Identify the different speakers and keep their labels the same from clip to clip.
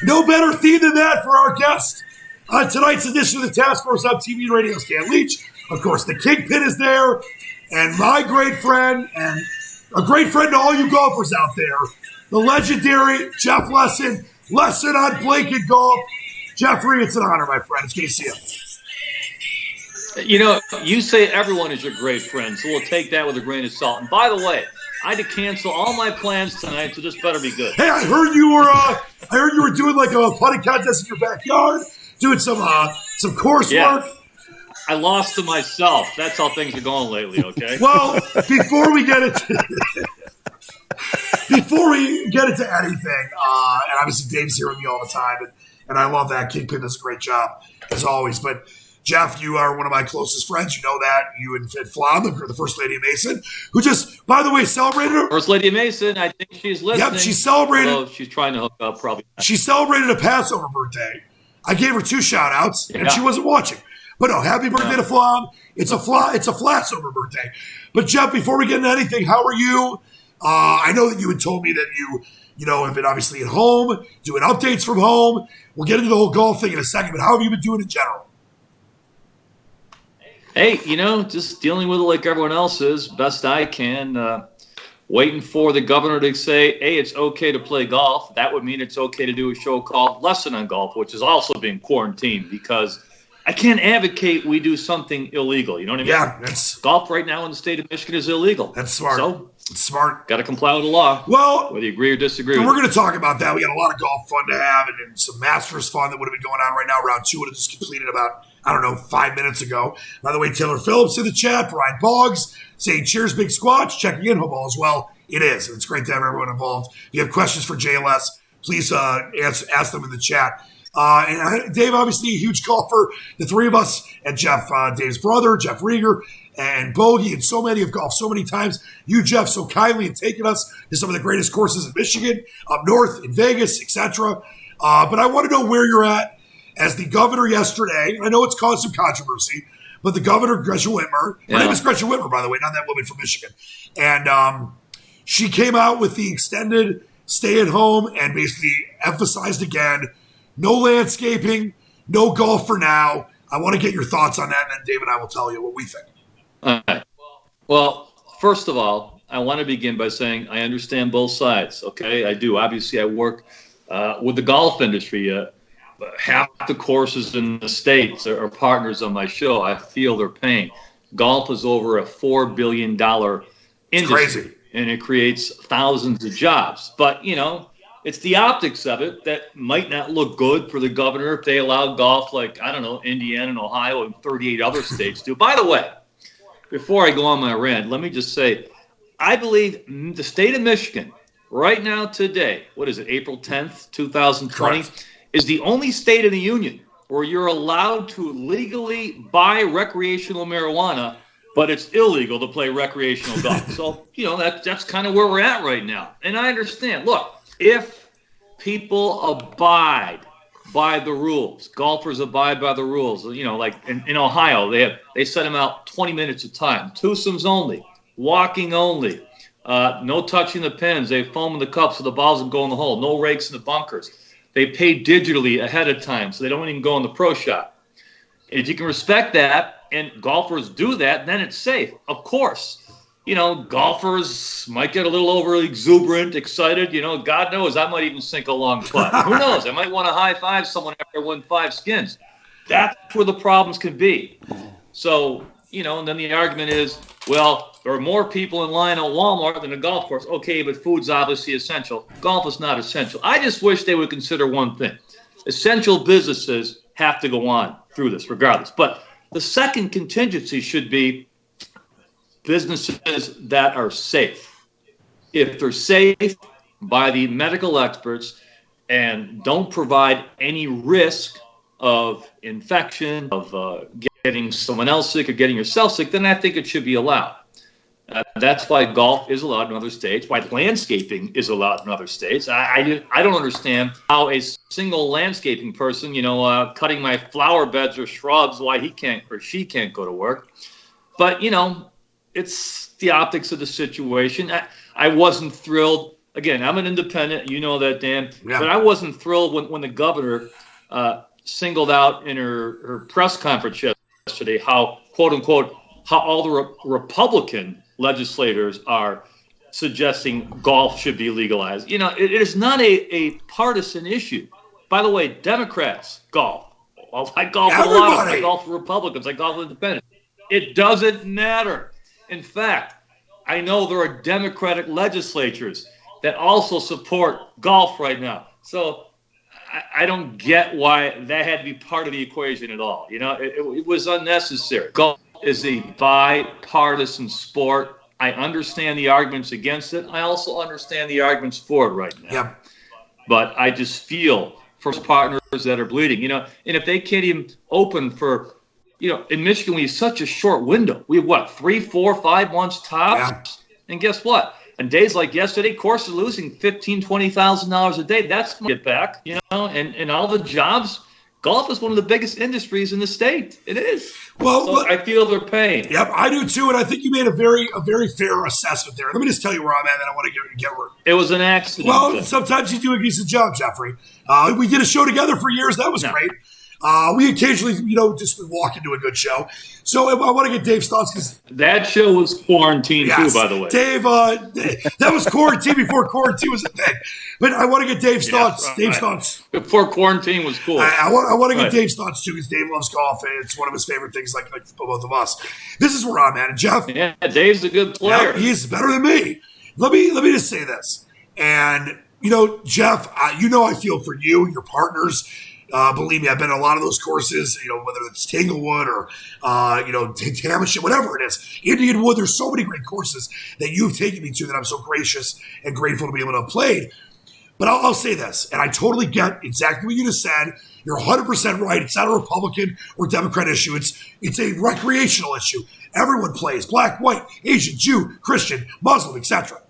Speaker 1: No better theme than that for our guest on tonight's edition of the Task Force on TV and Radio, Stan Leach. Of course, the Kingpin is there, and my great friend, and a great friend to all you golfers out there, the legendary Jeff Lesson on Blanket Golf. Jeffrey, it's an honor, my friend. It's good to see you.
Speaker 2: You know, you say everyone is your great friend, so we'll take that with a grain of salt. And by the way, I had to cancel all my plans tonight, so this better be good.
Speaker 1: Hey, I heard you were doing like a putting contest in your backyard, doing some coursework.
Speaker 2: Yeah. I lost to myself. That's how things are going lately, okay?
Speaker 1: Well, before we get into anything, and obviously Dave's here with me all the time, and I love that. Kingpin does a great job, as always. But, Jeff, you are one of my closest friends. You know that. You and Flom, the First Lady of Mason, who just, by the way, celebrated her.
Speaker 2: First Lady of Mason, I think she's listening.
Speaker 1: Yep, she celebrated.
Speaker 2: Oh, she's trying to hook up, probably.
Speaker 1: She celebrated a Passover birthday. I gave her 2 shout-outs, and she wasn't watching. But no, happy birthday to Flom. It's a Flassover birthday. But, Jeff, before we get into anything, how are you? I know that you had told me that you know, have been obviously at home, doing updates from home. We'll get into the whole golf thing in a second, but how have you been doing in general?
Speaker 2: Hey, you know, just dealing with it like everyone else is, best I can. Waiting for the governor to say, hey, it's okay to play golf. That would mean it's okay to do a show called Lesson on Golf, which is also being quarantined because I can't advocate we do something illegal. You know what I mean?
Speaker 1: Yeah, that's
Speaker 2: golf right now in the state of Michigan is illegal.
Speaker 1: That's smart.
Speaker 2: So
Speaker 1: it's smart.
Speaker 2: Got to comply with the law.
Speaker 1: Well,
Speaker 2: whether you agree or disagree.
Speaker 1: And we're going to talk about that. We got a lot of golf fun to have, and some Masters fun that would have been going on right now. Round 2 would have just completed about 5 minutes ago. By the way, Taylor Phillips in the chat, Brian Boggs saying cheers, Big Squatch, checking in, hope all is well. It is. It's great to have everyone involved. If you have questions for JLS, please ask them in the chat. And Dave, obviously a huge golfer. The three of us, and Jeff, Dave's brother, Jeff Rieger, and Bogie, and so many have golfed so many times. You, Jeff, so kindly have taken us to some of the greatest courses in Michigan, up north, in Vegas, etc. But I want to know where you're at as the governor yesterday. I know it's caused some controversy, but the governor, Gretchen Whitmer, her name is Gretchen Whitmer, by the way, not that woman from Michigan. And she came out with the extended stay at home and basically emphasized again, no landscaping, no golf for now. I want to get your thoughts on that, and then Dave and I will tell you what we think.
Speaker 2: All right. Well, first of all, I want to begin by saying I understand both sides, okay? I do. Obviously, I work with the golf industry. Half the courses in the States are partners on my show. I feel their pain. Golf is over a $4 billion industry.
Speaker 1: It's crazy.
Speaker 2: And it creates thousands of jobs. But, you know, it's the optics of it that might not look good for the governor if they allow golf like, I don't know, Indiana and Ohio and 38 other states do. By the way, before I go on my rant, let me just say, I believe the state of Michigan right now today, what is it, April 10th, 2020, correct, is the only state in the union where you're allowed to legally buy recreational marijuana, but it's illegal to play recreational golf. So, you know, that's kind of where we're at right now. And I understand. Look, if people abide by the rules, golfers abide by the rules, you know, like in Ohio, they set them out 20 minutes of time, twosomes only, walking only, no touching the pins. They foam in the cups so the balls will go in the hole, no rakes in the bunkers. They pay digitally ahead of time, so they don't even go in the pro shop. If you can respect that, and golfers do that, then it's safe. Of course, you know, golfers might get a little over exuberant, excited. You know, God knows I might even sink a long putt. Who knows? I might want to high five someone after I win 5 skins. That's where the problems can be. So, you know, and then the argument is, well, there are more people in line at Walmart than a golf course. Okay, but food's obviously essential. Golf is not essential. I just wish they would consider one thing. Essential businesses have to go on through this regardless. But the second contingency should be businesses that are safe. If they're safe by the medical experts and don't provide any risk of infection, of getting someone else sick or getting yourself sick, then I think it should be allowed. That's why golf is allowed in other states, why landscaping is allowed in other states. I don't understand how a single landscaping person, you know, cutting my flower beds or shrubs, why he can't or she can't go to work. But, you know, it's the optics of the situation. I wasn't thrilled again, I'm an independent. You know that, Dan.
Speaker 1: Yeah.
Speaker 2: But I wasn't thrilled when the governor singled out in her press conference yesterday how, quote unquote, how all the Republican legislators are suggesting golf should be legalized. You know, it is not a partisan issue. By the way, Democrats golf. Well, I golf with a lot of them. I golf with Republicans. I golf with independents. It doesn't matter. In fact, I know there are Democratic legislatures that also support golf right now. So I don't get why that had to be part of the equation at all. You know, it was unnecessary. Golf is a bipartisan sport. I understand the arguments against it. I also understand the arguments for it right now.
Speaker 1: Yeah.
Speaker 2: But I just feel for partners that are bleeding, you know, and if they can't even open for, you know, in Michigan, we have such a short window. We have what, 3, 4, 5 months tops? Yeah. And guess what? On days like yesterday, courses are losing $15,000, $20,000 a day. That's get back, you know, and all the jobs. Golf is one of the biggest industries in the state. It is. Well, so I feel their pain.
Speaker 1: Yep, I do too, and I think you made a very fair assessment there. Let me just tell you where I'm at, and I want to get where.
Speaker 2: It was an accident.
Speaker 1: Well, sometimes you do a decent job, Jeffrey. We did a show together for years. That was great. We occasionally, you know, just walk into a good show. So I want to get Dave's thoughts because
Speaker 2: that show was quarantined too, by the way.
Speaker 1: Dave, that was quarantine before quarantine was a thing. But I want to get Dave's thoughts. Right, Dave's thoughts
Speaker 2: before quarantine was cool.
Speaker 1: I want to get Dave's thoughts too because Dave loves golf and it's one of his favorite things, like both of us. This is where I'm at, and Jeff.
Speaker 2: Yeah, Dave's a good player.
Speaker 1: Yeah, he's better than me. Let me just say this, and you know, Jeff, you know, I feel for you and your partners. Believe me, I've been to a lot of those courses, you know, whether it's Tanglewood or, you know, Tamasha, whatever it is. Indianwood, there's so many great courses that you've taken me to that I'm so gracious and grateful to be able to have played. But I'll say this, and I totally get exactly what you just said. You're 100% right. It's not a Republican or Democrat issue. It's a recreational issue. Everyone plays, black, white, Asian, Jew, Christian, Muslim, etc.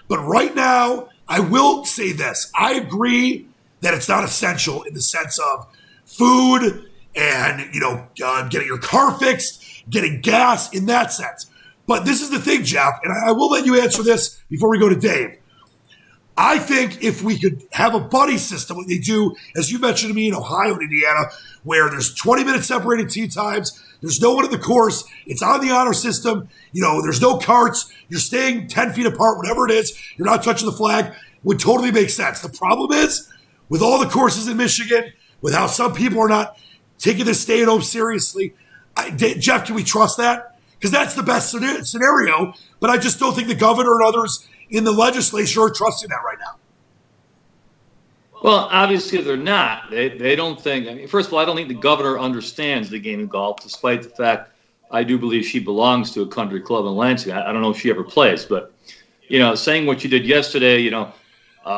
Speaker 1: But right now, I will say this. I agree that it's not essential in the sense of food and, you know, getting your car fixed, getting gas in that sense. But this is the thing, Jeff, and I will let you answer this before we go to Dave. I think if we could have a buddy system, what they do, as you mentioned to me in Ohio and Indiana, where there's 20-minute separated tee times, there's no one in the course, it's on the honor system, you know, there's no carts, you're staying 10 feet apart, whatever it is, you're not touching the flag, would totally make sense. The problem is, with all the courses in Michigan, with how some people are not taking this stay at home seriously, Jeff, can we trust that? Because that's the best scenario, but I just don't think the governor and others in the legislature are trusting that right now.
Speaker 2: Well, obviously they're not. They don't think. I mean, first of all, I don't think the governor understands the game of golf, despite the fact I do believe she belongs to a country club in Lansing. I don't know if she ever plays, but, you know, saying what you did yesterday, you know,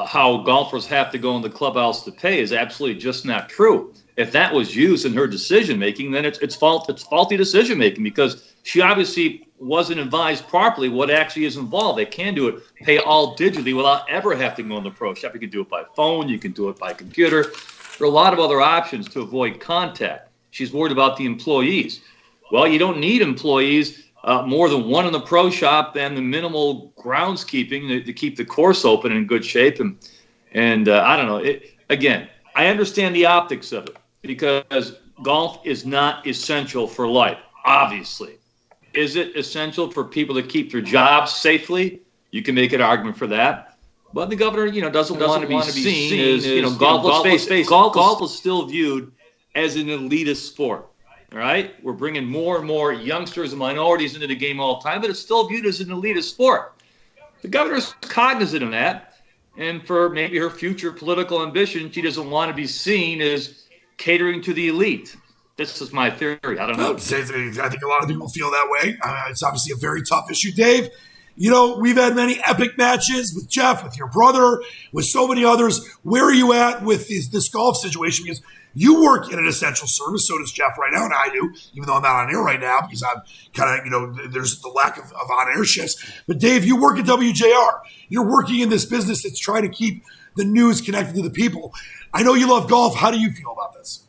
Speaker 2: how golfers have to go in the clubhouse to pay is absolutely just not true. If that was used in her decision making, then it's faulty decision making because she obviously wasn't advised properly what actually is involved. They can do it, pay all digitally without ever having to go in the pro shop. You can do it by phone, you can do it by computer. There are a lot of other options to avoid contact. She's worried about the employees. Well, you don't need employees. More than one in the pro shop and the minimal groundskeeping to keep the course open in good shape. And I don't know. Again, I understand the optics of it because golf is not essential for life, obviously. Is it essential for people to keep their jobs safely? You can make an argument for that. But the governor, you know, doesn't want to be seen as, you know, golf is still viewed as an elitist sport. All right, we're bringing more and more youngsters and minorities into the game all the time, but it's still viewed as an elitist sport. The governor's cognizant of that, and for maybe her future political ambition, she doesn't want to be seen as catering to the elite. This is my theory. I don't know. I
Speaker 1: think a lot of people feel that way. It's obviously a very tough issue, Dave. You know, we've had many epic matches with Jeff, with your brother, with so many others. Where are you at with this golf situation? Because you work in an essential service, so does Jeff right now, and I do, even though I'm not on air right now because I'm kind of, you know, there's the lack of on-air shifts. But Dave, you work at WJR. You're working in this business that's trying to keep the news connected to the people. I know you love golf. How do you feel about this?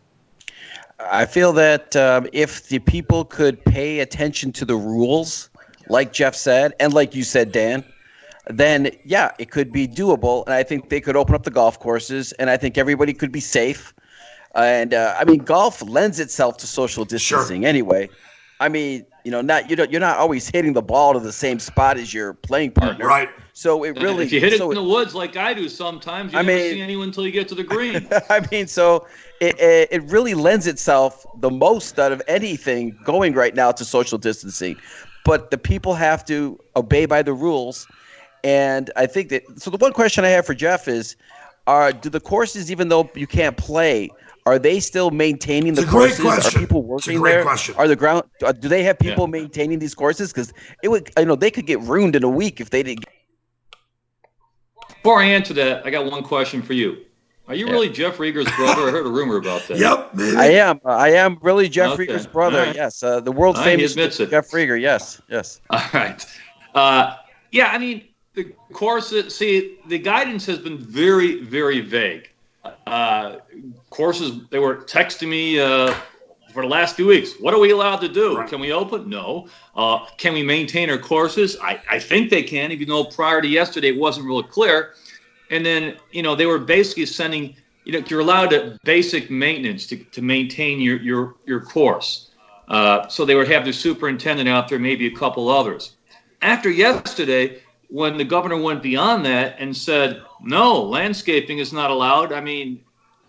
Speaker 3: I feel that if the people could pay attention to the rules, like Jeff said, and like you said, Dan, then yeah, it could be doable. And I think they could open up the golf courses, and I think everybody could be safe. And I mean, golf lends itself to social distancing anyway. I mean, you're not always hitting the ball to the same spot as your playing partner,
Speaker 1: Right?
Speaker 3: So it really,
Speaker 2: if you hit it in the woods like I do sometimes, you never see anyone until you get to the green.
Speaker 3: I mean, so it really lends itself the most out of anything going right now to social distancing. But the people have to obey by the rules. And I think that – so the one question I have for Jeff is, do the courses, even though you can't play, are they still maintaining the courses? Are people working there?
Speaker 1: Question.
Speaker 3: Are the ground? Do they have people maintaining these courses? Because they could get ruined in a week if they didn't.
Speaker 2: Before I answer that, I got one question for you. Are you really Jeff Rieger's brother? I heard a rumor about that.
Speaker 1: Yep, maybe.
Speaker 3: I am really Jeff Rieger's brother. Right. Yes, the world famous Jeff Rieger. Yes. All
Speaker 2: right. I mean, the courses. See, the guidance has been very, very vague. Courses, they were texting me for the last few weeks. What are we allowed to do? Right. Can we open? No. Can we maintain our courses? I think they can, even though prior to yesterday it wasn't really clear. And then, they were basically sending, you're allowed to basic maintenance to maintain your course. So they would have the superintendent out there, maybe a couple others. After yesterday, when the governor went beyond that and said, no, landscaping is not allowed, I mean,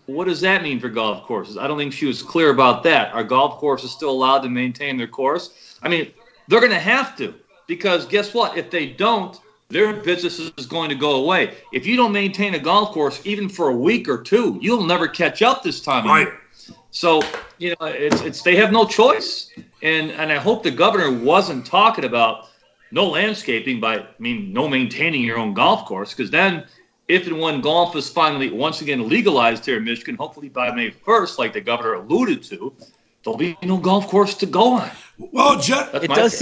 Speaker 2: what does that mean for golf courses? I don't think she was clear about that. Are golf courses still allowed to maintain their course? I mean, they're going to have to, because guess what? If they don't, their business is going to go away. If you don't maintain a golf course, even for a week or two, you'll never catch up this time of year. So, it's they have no choice. And I hope the governor wasn't talking about no landscaping no maintaining your own golf course, because then if and when golf is finally once again legalized here in Michigan, hopefully by May 1st, like the governor alluded to, there'll be no golf course to go on.
Speaker 1: Well, Jeff,
Speaker 3: it does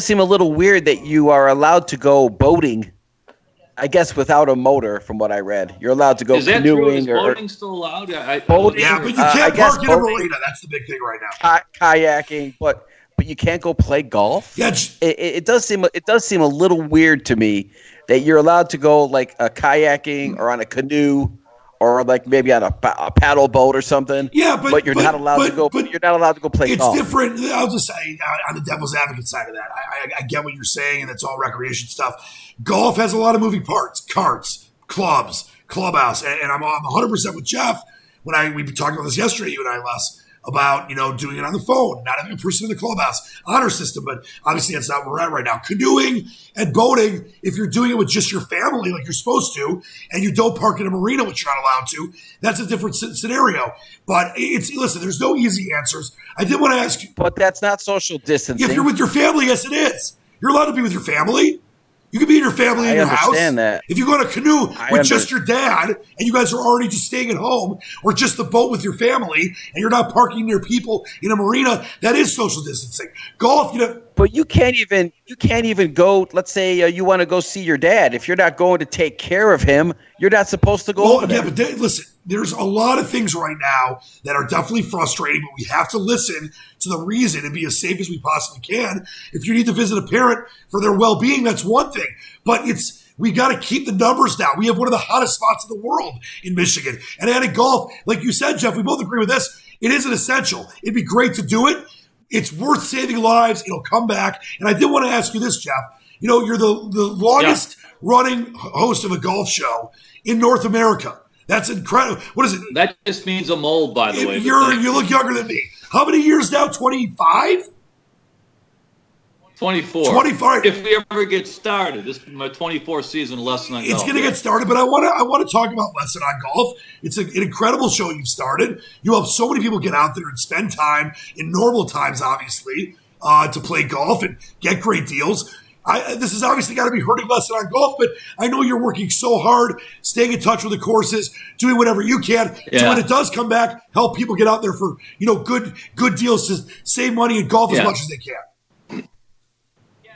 Speaker 3: seem a little weird that you are allowed to go boating, I guess, without a motor. From what I read, you're allowed to go
Speaker 2: canoeing.
Speaker 3: Is
Speaker 2: boating still allowed?
Speaker 3: Boating,
Speaker 1: yeah, but you can't park in a marina. That's the big thing right now.
Speaker 3: Kayaking, but you can't go play golf.
Speaker 1: Yeah,
Speaker 3: it does seem a little weird to me that you're allowed to go like a kayaking or on a canoe or like maybe on a paddle boat or something.
Speaker 1: Yeah,
Speaker 3: but you're not allowed to go. But you're not allowed to go play golf.
Speaker 1: It's different. I'll just say on the devil's advocate side of that, I get what you're saying, and it's all recreation stuff. Golf has a lot of moving parts: carts, clubs, clubhouse, and I'm 100% with Jeff. We talked about this yesterday, you and I, Les, about doing it on the phone, not having a person in the clubhouse, honor system. But obviously that's not where we're at right now. Canoeing and boating, if you're doing it with just your family like you're supposed to, and you don't park in a marina, which you're not allowed to, that's a different scenario. But listen, there's no easy answers. I did want to ask you,
Speaker 3: but that's not social distancing.
Speaker 1: If you're with your family, yes, it is. You're allowed to be with your family. You can be in your family in your house. I
Speaker 3: understand that.
Speaker 1: If you go on a canoe with just your dad and you guys are already just staying at home, or just the boat with your family and you're not parking near people in a marina, that is social distancing. Golf,
Speaker 3: But you can't even go. Let's say you want to go see your dad. If you're not going to take care of him, you're not supposed to go over there.
Speaker 1: Yeah, but listen, there's a lot of things right now that are definitely frustrating, but we have to listen to the reason and be as safe as we possibly can. If you need to visit a parent for their well-being, that's one thing. But we got to keep the numbers down. We have one of the hottest spots in the world in Michigan. And adding golf, like you said, Jeff, we both agree with this. It is an essential. It'd be great to do it. It's worth saving lives. It'll come back. And I did want to ask you this, Jeff. You're the longest running host of a golf show in North America. That's incredible. What is it?
Speaker 2: That just means I'm old, by the way.
Speaker 1: You look younger than me. How many years now? 25?
Speaker 2: 24.
Speaker 1: 25.
Speaker 2: If we ever get started, this is my 24th season of Lesson on Golf.
Speaker 1: It's going to get started, but I want to talk about Lesson on Golf. It's an incredible show you've started. You help so many people get out there and spend time in normal times, obviously, to play golf and get great deals. This has obviously got to be hurting Lesson on Golf, but I know you're working so hard, staying in touch with the courses, doing whatever you can to, when it does come back, help people get out there for good deals to save money and golf as much as they can.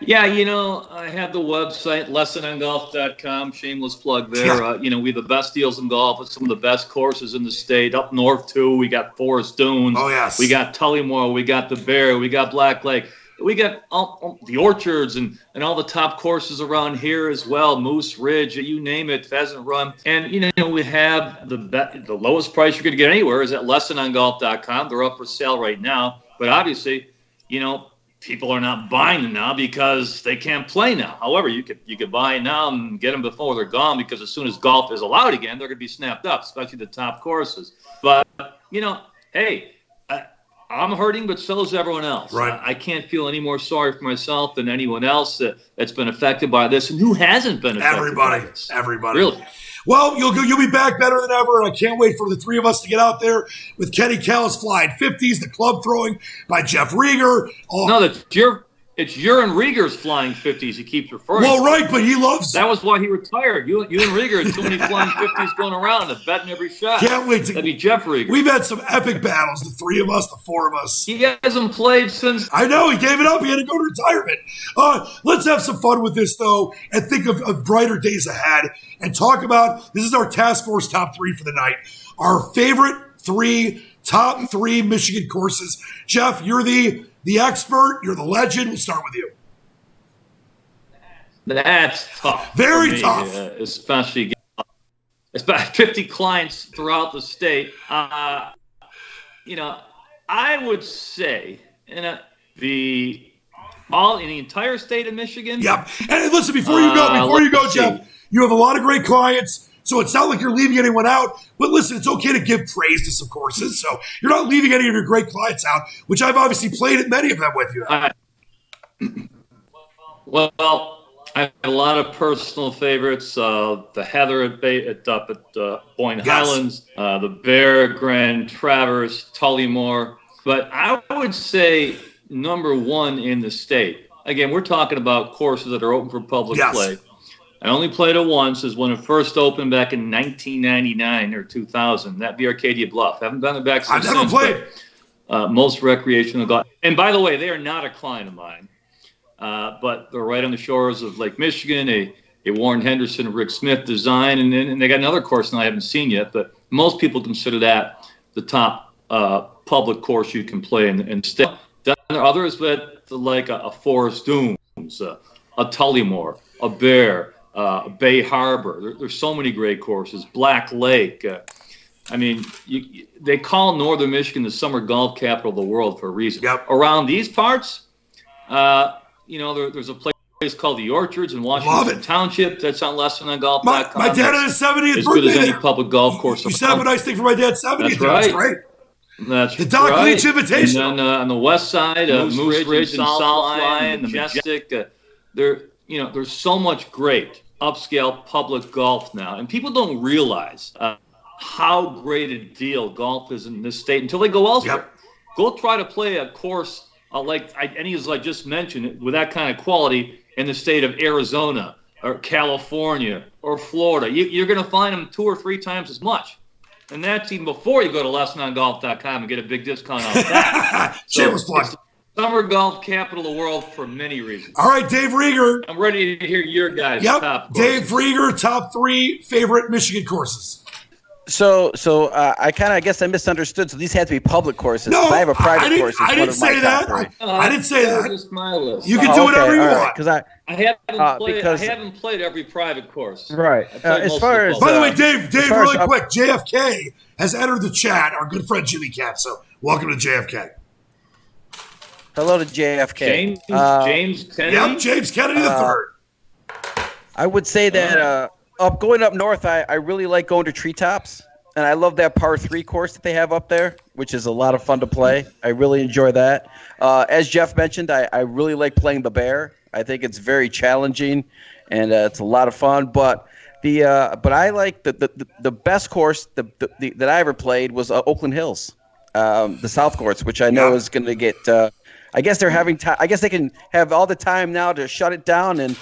Speaker 2: Yeah, I have the website, lessonongolf.com, shameless plug there. We have the best deals in golf with some of the best courses in the state. Up north, too, we got Forest Dunes.
Speaker 1: Oh, yes.
Speaker 2: We got Tullymore. We got the Bear. We got Black Lake. We got the Orchards and all the top courses around here as well. Moose Ridge, you name it, Pheasant Run. And, we have the lowest price you're going to get anywhere is at lessonongolf.com. They're up for sale right now. But obviously, people are not buying them now because they can't play now. However, you could buy now and get them before they're gone, because as soon as golf is allowed again, they're going to be snapped up, especially the top courses. But, hey, I'm hurting, but so is everyone else.
Speaker 1: Right.
Speaker 2: I can't feel any more sorry for myself than anyone else that's been affected by this. And who hasn't been affected by this?
Speaker 1: Everybody.
Speaker 2: Really?
Speaker 1: Well, you'll be back better than ever, and I can't wait for the three of us to get out there with Kenny Callis flying 50s, the club throwing by Jeff Rieger.
Speaker 2: No, it's your and Rieger's flying 50s he keeps referring to.
Speaker 1: Well, right, but he loves...
Speaker 2: That was why he retired. You and Rieger had too many flying 50s going around and betting every shot.
Speaker 1: Can't wait to...
Speaker 2: That'd be Jeff Rieger.
Speaker 1: We've had some epic battles, the three of us, the four of us.
Speaker 2: He hasn't played since...
Speaker 1: I know, he gave it up. He had to go to retirement. Let's have some fun with this, though, and think of brighter days ahead and talk about... This is our task force top three for the night. Our favorite top three Michigan courses. Jeff, you're the expert. You're the legend. We'll start with you.
Speaker 2: That's tough.
Speaker 1: Very tough.
Speaker 2: Especially it's about 50 clients throughout the state. I would say in the entire state of Michigan.
Speaker 1: Yep. And listen, before you go, Jeff, you have a lot of great clients. So it's not like you're leaving anyone out. But listen, it's okay to give praise to some courses. So you're not leaving any of your great clients out, which I've obviously played at many of them with you.
Speaker 2: Well, I have a lot of personal favorites. The Heather up at Boyne Highlands, the Bear, Grand Traverse, Tullymore. But I would say number one in the state. Again, we're talking about courses that are open for public play. I only played it once, is when it first opened back in 1999 or 2000. That'd be Arcadia Bluff. Haven't done it back since.
Speaker 1: I've never played.
Speaker 2: Most recreational golf. And by the way, they are not a client of mine. But they're right on the shores of Lake Michigan, a Warren Henderson and Rick Smith design. And they got another course now I haven't seen yet. But most people consider that the top public course you can play in the state. Then there are others that like a Forest Dunes, a Tullymore, a Bear, Bay Harbor. There's so many great courses. Black Lake. They call Northern Michigan the summer golf capital of the world for a reason.
Speaker 1: Yep.
Speaker 2: Around these parts, there's a place called the Orchards in Washington Township. That's on lessonongolf.com.
Speaker 1: My dad had his 70th birthday.
Speaker 2: As good as any public golf course.
Speaker 1: You set up a nice thing for my dad's 70th.
Speaker 2: That's right.
Speaker 1: That's great.
Speaker 2: That's
Speaker 1: the Doc
Speaker 2: right.
Speaker 1: Leach Invitation.
Speaker 2: And then on the west side, Moose Ridge and Southline, the Majestic. There's so much great upscale public golf now, and people don't realize how great a deal golf is in this state until they go elsewhere.
Speaker 1: Yep.
Speaker 2: Go try to play a course like any as I just mentioned with that kind of quality in the state of Arizona or California or Florida. You're going to find them 2 or 3 times as much. And that's even before you go to lessonongolf.com and get a big discount on that.
Speaker 1: Shameless plug.
Speaker 2: It's the summer golf capital of the world for many reasons.
Speaker 1: All right, Dave Rieger.
Speaker 2: I'm ready to hear your guys' top courses.
Speaker 1: Dave Rieger, top 3 favorite Michigan courses.
Speaker 3: So I guess I misunderstood. So these had to be public courses.
Speaker 1: No,
Speaker 3: I have a private course.
Speaker 1: I didn't say that. I didn't say that.
Speaker 2: Just my list.
Speaker 1: You can do whatever you want.
Speaker 3: Because
Speaker 2: I haven't played every private course.
Speaker 3: Right. As far as
Speaker 1: by the way, Dave, really quick, JFK has entered the chat. Our good friend Jimmy Cat. So welcome to JFK.
Speaker 3: Hello to JFK.
Speaker 2: James Kennedy.
Speaker 1: Yep, James Kennedy the third.
Speaker 3: I would say that going up north, I really like going to Treetops, and I love that par 3 course that they have up there, which is a lot of fun to play. I really enjoy that. As Jeff mentioned, I really like playing the Bear. I think it's very challenging, and it's a lot of fun. But I like the best course that I ever played was Oakland Hills, the South Course, which I know is going to get. I guess they're having time. I guess they can have all the time now to shut it down and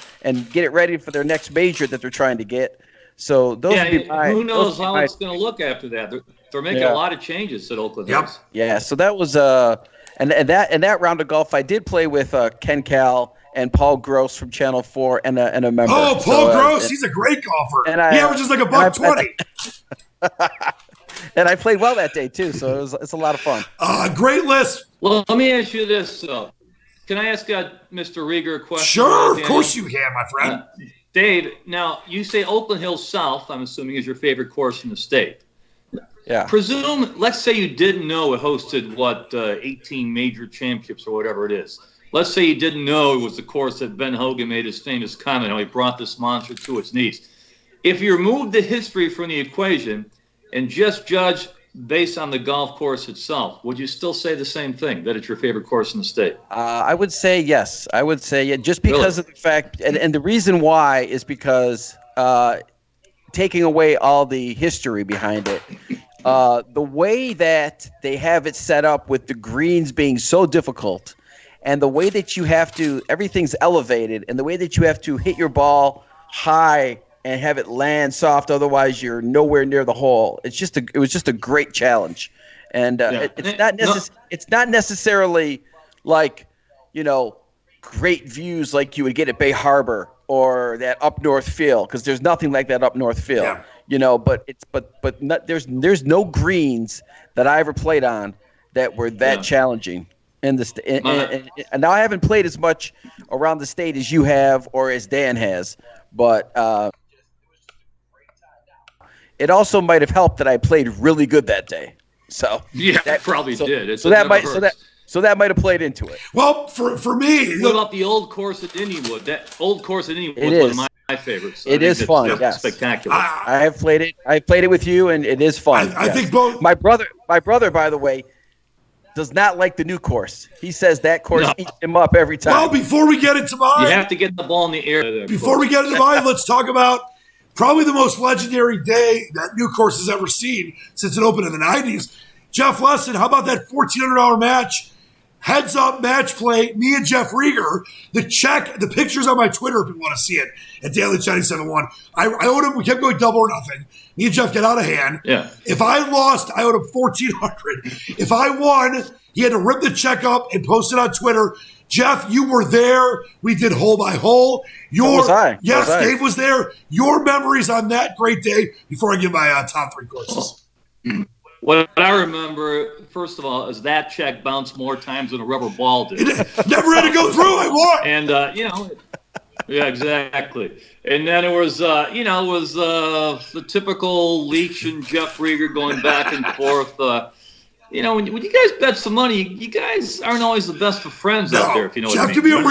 Speaker 3: get it ready for their next major that they're trying to get. So those.
Speaker 2: Who knows how it's going to look after that? They're making a lot of changes at Oakland Hills.
Speaker 3: Yeah. So that was and that round of golf I did play with Ken Cal and Paul Gross from Channel 4 and a member.
Speaker 1: Oh, Paul Gross, he's a great golfer. He averages like $120.
Speaker 3: And I played well that day too, so it's a lot of fun.
Speaker 1: Great list.
Speaker 2: Well, let me ask you this. Can I ask Mr. Rieger a question?
Speaker 1: Sure, of course you can, my friend.
Speaker 2: Dave, now you say Oakland Hills South, I'm assuming, is your favorite course in the state.
Speaker 3: Yeah.
Speaker 2: Let's say you didn't know it hosted, 18 major championships or whatever it is. Let's say you didn't know it was the course that Ben Hogan made his famous comment, how he brought this monster to its knees. If you remove the history from the equation and just judge based on the golf course itself, would you still say the same thing, that it's your favorite course in the state?
Speaker 3: I would say yes. I would say just because of the fact, and the reason why is because taking away all the history behind it, the way that they have it set up with the greens being so difficult, and the way that you have to, everything's elevated, and the way that you have to hit your ball high and have it land soft, otherwise you're nowhere near the hole. It was just a great challenge, and it's not necessarily like, great views like you would get at Bay Harbor or that up north feel, because there's nothing like that up north feel. Yeah. But there's no greens that I ever played on that were that challenging. And now I haven't played as much around the state as you have or as Dan has, but it also might have helped that I played really good that day. So
Speaker 2: that probably did.
Speaker 3: So that might have played into it.
Speaker 1: Well, for me,
Speaker 2: what about the old course at Indywood? That old course at Indywood was one of my favorites. So
Speaker 3: it is fun. Yes,
Speaker 2: spectacular.
Speaker 3: I have played it. I played it with you, and it is fun.
Speaker 1: I think both.
Speaker 3: My brother, by the way, does not like the new course. He says that course eats him up every time.
Speaker 1: Well, before we get into mine,
Speaker 2: you have to get the ball in the air.
Speaker 1: Before we get into mine, let's talk about probably the most legendary day that new course has ever seen since it opened in the 90s. Jeff Lesson, how about that $1,400 match? Heads up match play, me and Jeff Rieger. The picture's on my Twitter if you want to see it, at DailyChatty71. I owed him, we kept going double or nothing. Me and Jeff get out of hand.
Speaker 2: Yeah.
Speaker 1: If I lost, I owed him $1,400. If I won, he had to rip the check up and post it on Twitter. Jeff, you were there. We did hole by hole.
Speaker 3: Was I?
Speaker 1: Yes, Dave was there. Your memories on that great day before I give my top three courses.
Speaker 2: What I remember, first of all, is that check bounced more times than a rubber ball did.
Speaker 1: It never had to go through. I won.
Speaker 2: And, yeah, exactly. And then it was, the typical Leach and Jeff Rieger going back and forth. When you guys bet some money, you guys aren't always the best of friends out there, if you know what I mean.
Speaker 1: Jeff, can be a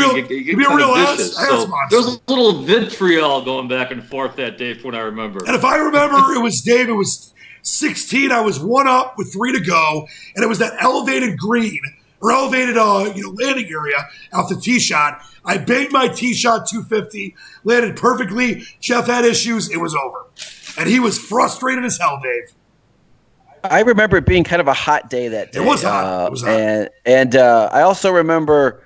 Speaker 1: real ass monster.
Speaker 2: There's a little vitriol going back and forth that day, from what I remember.
Speaker 1: And if I remember, it was Dave, it was 16, I was 1 up with 3 to go, and it was that elevated green or elevated landing area off the tee shot. I banged my tee shot 250, landed perfectly. Jeff had issues. It was over. And he was frustrated as hell, Dave.
Speaker 3: I remember it being kind of a hot day that day.
Speaker 1: It was hot. It was hot.
Speaker 3: And I also remember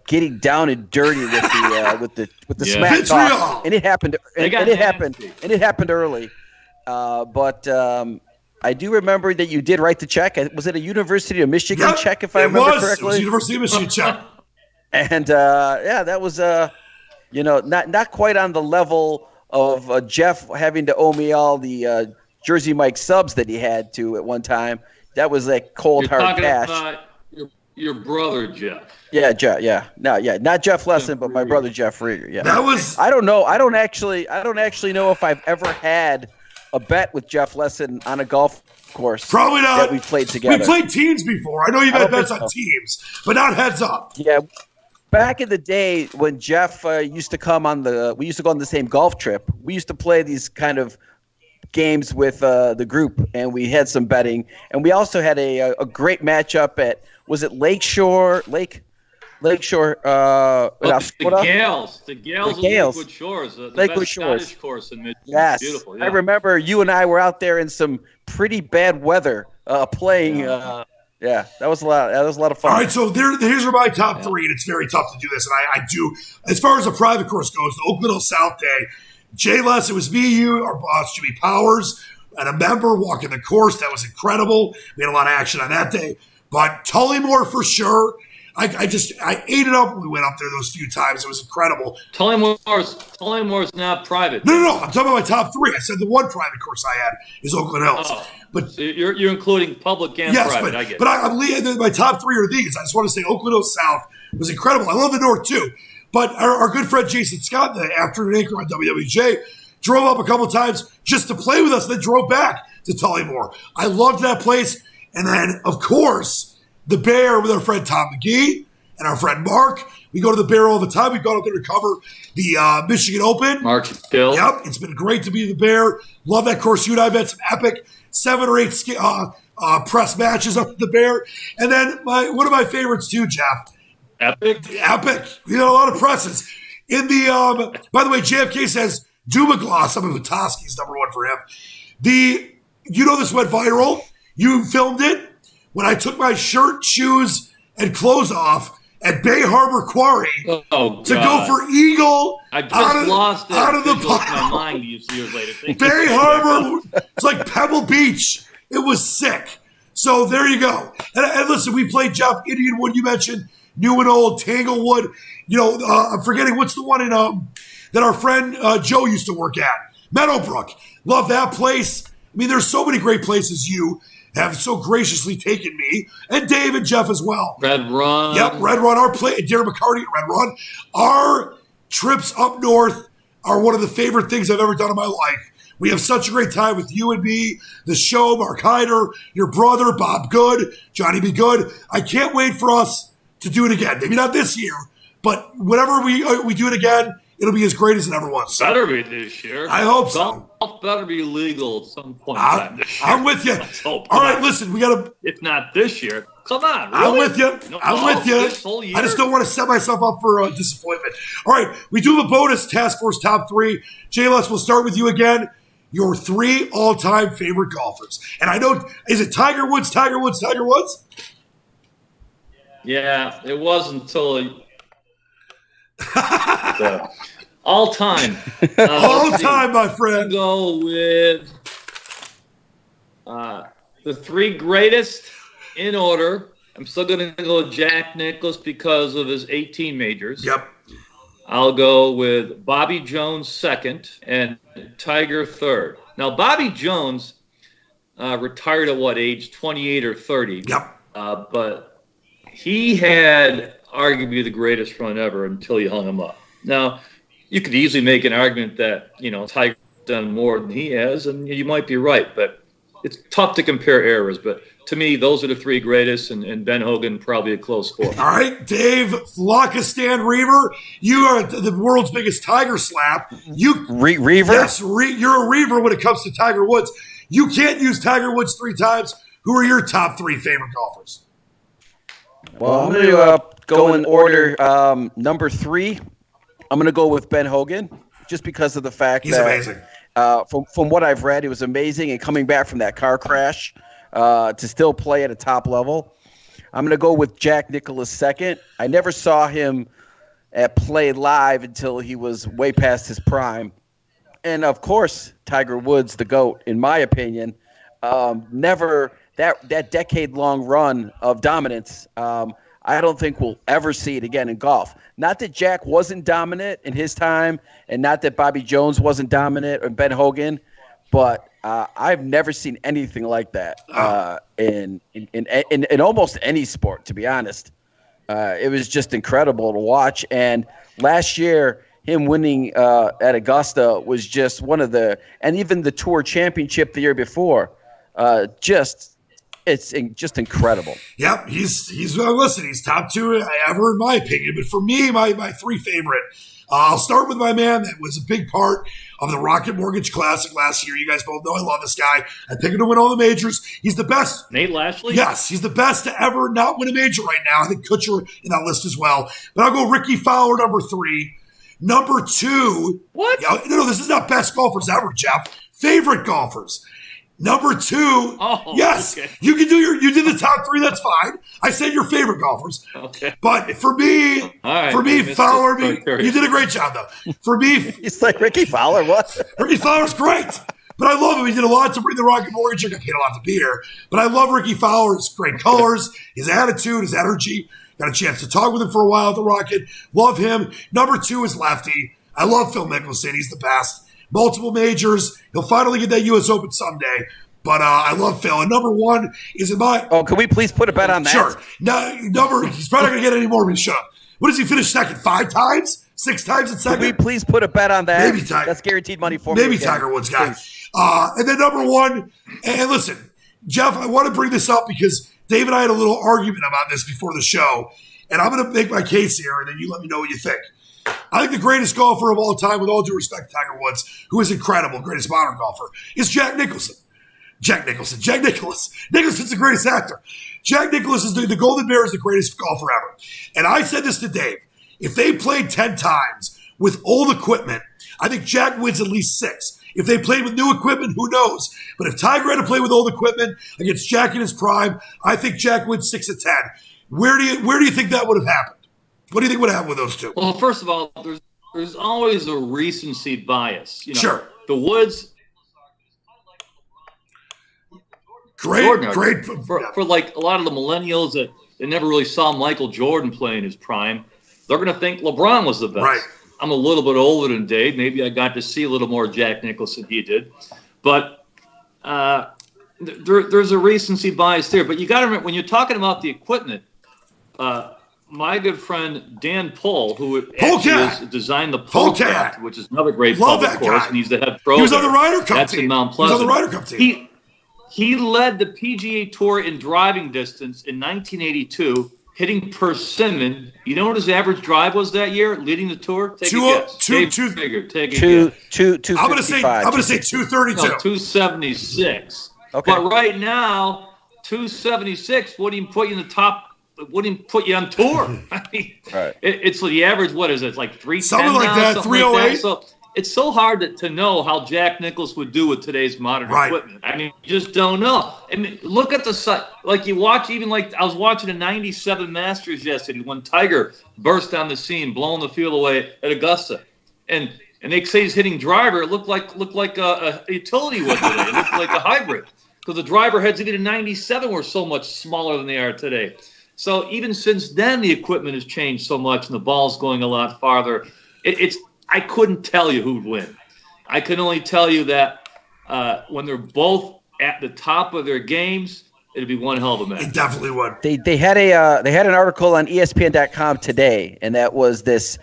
Speaker 3: getting down and dirty with the smack talk, and it happened. And it happened early. But I do remember that you did write the check. Was it a University of Michigan check, if I remember correctly?
Speaker 1: It was a University of Michigan check.
Speaker 3: And that was not quite on the level of Jeff having to owe me all the Jersey Mike subs that he had to at one time. That was like cold hard cash.
Speaker 2: About your brother Jeff.
Speaker 3: Yeah, Jeff. Yeah, not Jeff Lesson, but my brother Jeff Rieger. Yeah,
Speaker 1: that was.
Speaker 3: I don't know. I don't actually know if I've ever had a bet with Jeff Lesson on a golf course.
Speaker 1: Probably not.
Speaker 3: That we played together.
Speaker 1: We played teams before. I know you've had bets on teams, but not heads up.
Speaker 3: Yeah. Back in the day when Jeff used to come we used to go on the same golf trip. We used to play these kind of games with the group, and we had some betting. And we also had a great matchup at, was it Lakeshore? The Gales
Speaker 2: of Lakewood Shores. The
Speaker 3: Lakewood
Speaker 2: best
Speaker 3: Shores.
Speaker 2: Scottish course in Michigan.
Speaker 3: Yes.
Speaker 2: Beautiful. Yeah.
Speaker 3: I remember you and I were out there in some pretty bad weather playing. That was a lot of fun.
Speaker 1: All right, so here's my top three, and it's very tough to do this. And I do, as far as the private course goes, the Oakland Hill South Day, Jay Les, it was me, you, our boss, Jimmy Powers, and a member walking the course. That was incredible. We had a lot of action on that day. But Tullymore for sure. I ate it up when we went up there those few times. It was incredible.
Speaker 2: Tullamore not private.
Speaker 1: No. I'm talking about my top 3. I said the one private course I had is Oakland Hills.
Speaker 2: Oh,
Speaker 1: but
Speaker 2: so you're including public and private. I get it.
Speaker 1: But I'm leading. My top 3 are these. I just want to say Oakland Hills South was incredible. I love the North too. But our good friend Jason Scott, the afternoon anchor on WWJ, drove up a couple times just to play with us, then drove back to Tullamore. I loved that place. And then, of course, the Bear with our friend Tom McGee and our friend Mark. We go to the Bear all the time. We've gone up there to cover the Michigan Open.
Speaker 2: Mark Hill.
Speaker 1: Yep, it's been great to be the Bear. Love that course. You and I have had some epic 7 or 8 press matches up at the Bear. And then one of my favorites too, Jeff.
Speaker 2: Epic.
Speaker 1: We had a lot of presses. In the by the way, JFK says Duma Gloss. I'm with Toski's number 1 for him. This went viral. You filmed it when I took my shirt, shoes, and clothes off at Bay Harbor Quarry to go for eagle.
Speaker 2: I just lost it
Speaker 1: out of the
Speaker 2: my mind years later.
Speaker 1: Bay Harbor, it's like Pebble Beach. It was sick. So there you go. And listen, we played Jeff Indianwood. You mentioned New and Old, Tanglewood. I'm forgetting what's the one in that our friend Joe used to work at. Meadowbrook. Love that place. I mean, there's so many great places you have so graciously taken me, and Dave and Jeff as well.
Speaker 2: Red Run.
Speaker 1: Yep, Red Run. Darren McCarty at Red Run. Our trips up north are one of the favorite things I've ever done in my life. We have such a great time with you and me, the show, Mark Hyder, your brother, Bob Good, Johnny B. Good. I can't wait for us to do it again. Maybe not this year, but whenever we do it again, it'll be as great as it ever was.
Speaker 2: Better be this year.
Speaker 1: I hope so.
Speaker 2: Golf better be legal at some point in time this year.
Speaker 1: I'm with you. All right, listen, we got to...
Speaker 2: If not this year, come on. Really?
Speaker 1: I'm with you.
Speaker 2: No,
Speaker 1: I'm with you.
Speaker 2: This whole year?
Speaker 1: I just don't want to set myself up for disappointment. All right, we do have a bonus Task Force Top 3. JLS, we'll start with you again. Your 3 all-time favorite golfers. And I know, is it Tiger Woods?
Speaker 2: Yeah, it was until... all time.
Speaker 1: All time, my friend.
Speaker 2: Go with the 3 greatest in order. I'm still going to go with Jack Nicklaus because of his 18 majors.
Speaker 1: Yep.
Speaker 2: I'll go with Bobby Jones second and Tiger third. Now, Bobby Jones retired at age 28 or 30?
Speaker 1: Yep.
Speaker 2: But he had arguably the greatest run ever until you hung him up. Now, you could easily make an argument that, Tiger's done more than he has, and you might be right, but it's tough to compare eras. But to me, those are the 3 greatest, and Ben Hogan probably a close 4th.
Speaker 1: All right, Dave, Lockistan Reaver, you are the world's biggest Tiger slap.
Speaker 3: Reaver?
Speaker 1: Yes, you're a Reaver when it comes to Tiger Woods. You can't use Tiger Woods 3 times. Who are your top 3 favorite golfers?
Speaker 3: Well, I'm going to go in order. Number 3, I'm going to go with Ben Hogan, just because of the fact
Speaker 1: He's amazing.
Speaker 3: From what I've read, it was amazing. And coming back from that car crash to still play at a top level. I'm going to go with Jack Nicklaus second. I never saw him play live until he was way past his prime. And, of course, Tiger Woods, the GOAT, in my opinion. Never that decade-long run of dominance, I don't think we'll ever see it again in golf. Not that Jack wasn't dominant in his time, and not that Bobby Jones wasn't dominant or Ben Hogan, but I've never seen anything like that in almost any sport, to be honest. It was just incredible to watch. And last year, him winning at Augusta was just one of the – and even the Tour Championship the year before, it's just incredible.
Speaker 1: Yep, he's top 2 ever in my opinion. But for me, my 3 favorite, I'll start with my man that was a big part of the Rocket Mortgage Classic last year. You guys both know I love this guy. I picked him to win all the majors. He's the best.
Speaker 2: Nate Lashley?
Speaker 1: Yes, he's the best to ever not win a major right now. I think Kutcher in that list as well. But I'll go Ricky Fowler, number 3. Number 2.
Speaker 2: What?
Speaker 1: No, this is not best golfers ever, Jeff. Favorite golfers. Number 2, yes, okay. You did the top 3, that's fine. I said your favorite golfers.
Speaker 2: Okay.
Speaker 1: But for me, Fowler, you did a great job, though. For me.
Speaker 3: It's like Ricky Fowler, what?
Speaker 1: Ricky Fowler's great. But I love him. He did a lot to bring the Rocket Mortgage. I got paid a lot to be here. But I love Ricky Fowler. His great colors, his attitude, his energy. Got a chance to talk with him for a while at the Rocket. Love him. Number 2 is lefty. I love Phil Mickelson. He's the best. Multiple majors. He'll finally get that U.S. Open someday. But I love Phil. And number 1 is in my...
Speaker 3: Oh, can we please put a bet on that?
Speaker 1: Sure. He's probably not going to get any more than he should have. What does he finish second? 5 times? 6 times in second?
Speaker 3: Can we please put a bet on that?
Speaker 1: Maybe Tiger.
Speaker 3: That's guaranteed money for me.
Speaker 1: Maybe Tiger Woods, guys. And then number 1, and listen, Jeff, I want to bring this up because Dave and I had a little argument about this before the show, and I'm going to make my case here, and then you let me know what you think. I think the greatest golfer of all time, with all due respect to Tiger Woods, who is incredible, greatest modern golfer, is Jack Nicholson. Nicholson's the greatest actor. Jack Nicklaus is the Golden Bear is the greatest golfer ever. And I said this to Dave. If they played 10 times with old equipment, I think Jack wins at least 6. If they played with new equipment, who knows? But if Tiger had to play with old equipment against Jack in his prime, I think Jack wins 6 of 10. Where do you think that would have happened? What do you think would have happened with those two?
Speaker 2: Well, first of all, there's always a recency bias.
Speaker 1: Sure.
Speaker 2: The Woods.
Speaker 1: Great.
Speaker 2: For like a lot of the millennials that never really saw Michael Jordan play in his prime, they're going to think LeBron was the best.
Speaker 1: Right.
Speaker 2: I'm a little bit older than Dave. Maybe I got to see a little more Jack Nicklaus than he did. But there's a recency bias there. But you got to remember, when you're talking about the equipment, my good friend Dan Pohl, who actually designed the Polecat, which is another great public course, and he's the head pro.
Speaker 1: He was on the Ryder Cup team.
Speaker 2: That's in Mount Pleasant.
Speaker 1: He was on the Ryder Cup team.
Speaker 2: He led the PGA Tour in driving distance in 1982, hitting persimmon. You know what his average drive was that year, leading the tour? Take a guess. Take a guess.
Speaker 1: I'm going to say 232.
Speaker 2: No, 276.
Speaker 3: Okay.
Speaker 2: But right now, 276 wouldn't even put you in the top. Wouldn't even put you on tour. I mean,
Speaker 3: right.
Speaker 2: It's the average. What is it? It's like 310
Speaker 1: something like
Speaker 2: now,
Speaker 1: that. 308.
Speaker 2: Like so it's so hard to know how Jack Nicklaus would do with today's modern equipment. I mean, you just don't know. I mean, look at the site. Like you watch, even like I was watching a '97 Masters yesterday when Tiger burst on the scene, blowing the field away at Augusta, and they say he's hitting driver. It looked like a utility would today. It looked like a hybrid because the driver heads even in '97 were so much smaller than they are today. So even since then, the equipment has changed so much, and the ball's going a lot farther. I couldn't tell you who'd win. I can only tell you that when they're both at the top of their games, it'd be one hell of a match.
Speaker 1: It definitely would.
Speaker 3: They had an article on ESPN.com today, and that was this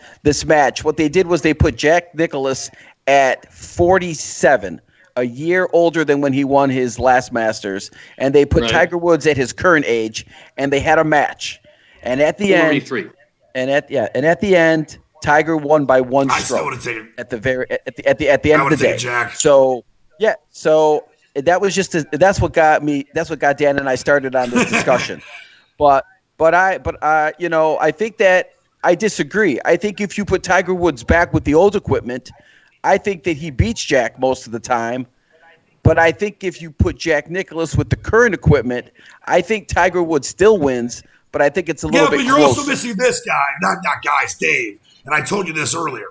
Speaker 3: match. What they did was they put Jack Nicklaus at 47, a year older than when he won his last Masters, and they put Tiger Woods at his current age, and they had a match. And at the
Speaker 2: 43.
Speaker 3: end, at the end, Tiger won by 1 stroke.
Speaker 1: I still would have taken
Speaker 3: at the end of the day.
Speaker 1: Jack.
Speaker 3: So that was that's what got me. That's what got Dan and I started on this discussion. but I think that I disagree. I think if you put Tiger Woods back with the old equipment, I think that he beats Jack most of the time. But I think if you put Jack Nicklaus with the current equipment, I think Tiger Woods still wins. But I think it's a little bit closer.
Speaker 1: Yeah, but you're also missing this guy. Not guys, Dave. And I told you this earlier.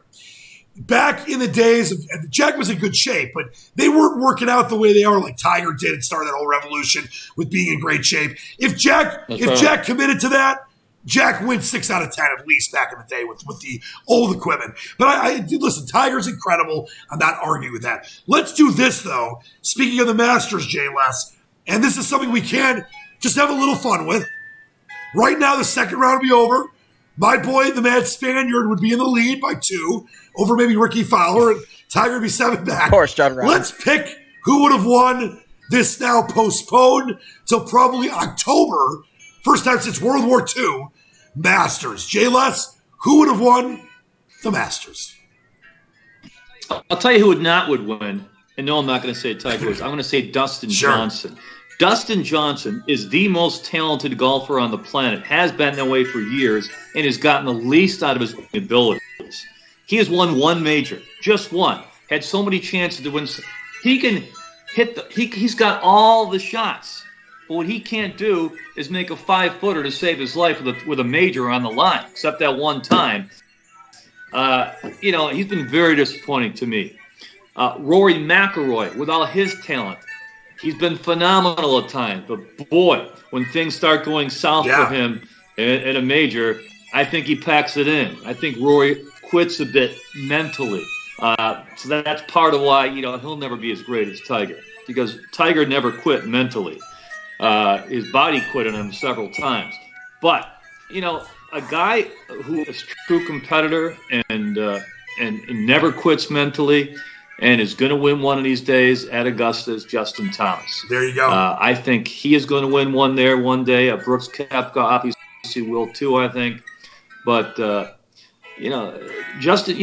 Speaker 1: Back in the days, Jack was in good shape, but they weren't working out the way they are like Tiger did and started that whole revolution with being in great shape. If Jack committed to that, Jack wins 6 out of 10 at least back in the day with the old equipment. But listen, Tiger's incredible. I'm not arguing with that. Let's do this, though. Speaking of the Masters, Jay Les, and this is something we can just have a little fun with. Right now, the second round will be over. My boy, the Mad Spaniard, would be in the lead by 2 over maybe Ricky Fowler, and Tiger would be 7 back.
Speaker 3: Of course, John Roberts.
Speaker 1: Let's pick who would have won this now postponed till probably October. First time since World War II. Masters. Jay Les, who would have won the Masters?
Speaker 2: I'll tell you who would win. And no, I'm not going to say Tiger Woods. I'm going to say Dustin Johnson. Dustin Johnson is the most talented golfer on the planet, has been that way for years, and has gotten the least out of his abilities. He has won 1 major, just 1. Had so many chances to win. He can hit he's got all the shots. But what he can't do is make a 5-footer to save his life with a major on the line, except that one time. He's been very disappointing to me. Rory McIlroy, with all his talent, he's been phenomenal at times. But boy, when things start going south for him, at a major, I think he packs it in. I think Rory quits a bit mentally. So that's part of why, he'll never be as great as Tiger, because Tiger never quit mentally. His body quit on him several times. But, a guy who is a true competitor and never quits mentally and is going to win one of these days at Augusta is Justin Thomas.
Speaker 1: There you go.
Speaker 2: I think he is going to win one there one day. Brooks Koepka obviously will too, I think. But, Justin,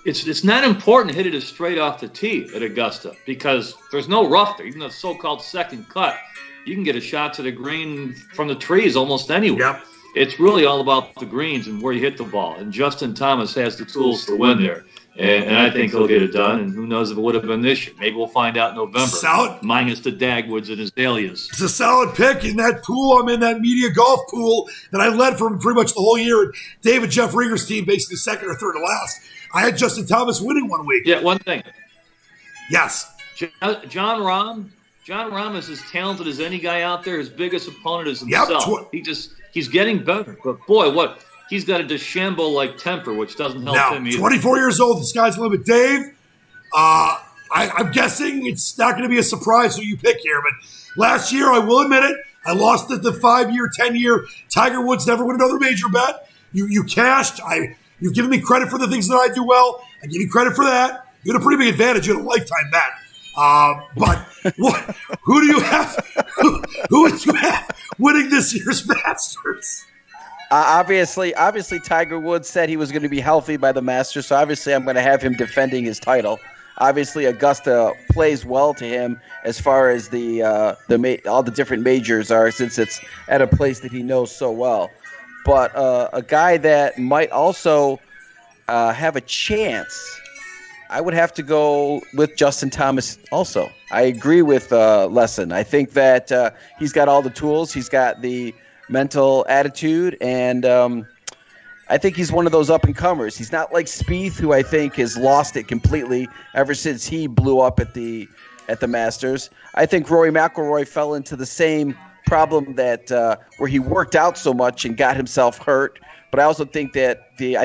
Speaker 2: it's not important to hit it as straight off the tee at Augusta because there's no rough there. Even the so-called second cut, you can get a shot to the green from the trees almost anywhere.
Speaker 1: Yep.
Speaker 2: It's really all about the greens and where you hit the ball. And Justin Thomas has the tools to win there. And I think he'll get it done. And who knows if it would have been this year. Maybe we'll find out in November.
Speaker 1: Solid.
Speaker 2: Minus the Dagwoods and Azaleas.
Speaker 1: It's a solid pick in that pool. I'm in that media golf pool that I led for pretty much the whole year. And David Jeff Ringer's team, basically second or third to last. I had Justin Thomas winning one week.
Speaker 2: Yeah, one thing.
Speaker 1: Yes.
Speaker 2: John Rahm. John Rahm is as talented as any guy out there. His biggest opponent is himself.
Speaker 1: Yep.
Speaker 2: He's getting better. But boy, he's got a DeChambeau-like temper, which doesn't help him either.
Speaker 1: 24 years old, the sky's the limit. Dave, I'm guessing it's not going to be a surprise who you pick here, but last year, I will admit it, I lost at the 5-year, 10-year. Tiger Woods never win another major bet. You cashed. You've given me credit for the things that I do well. I give you credit for that. You had a pretty big advantage. You had a lifetime bet. But who do you have? Who do you have winning this year's Masters?
Speaker 3: Obviously, Tiger Woods said he was going to be healthy by the Masters, so obviously I'm going to have him defending his title. Obviously, Augusta plays well to him as far as all the different majors are, since it's at a place that he knows so well. But a guy that might also have a chance, I would have to go with Justin Thomas also. I agree with Lesson. I think that he's got all the tools. He's got the mental attitude, and I think he's one of those up-and-comers. He's not like Spieth, who I think has lost it completely ever since he blew up at the Masters. I think Rory McIlroy fell into the same problem that where he worked out so much and got himself hurt. But I also think that the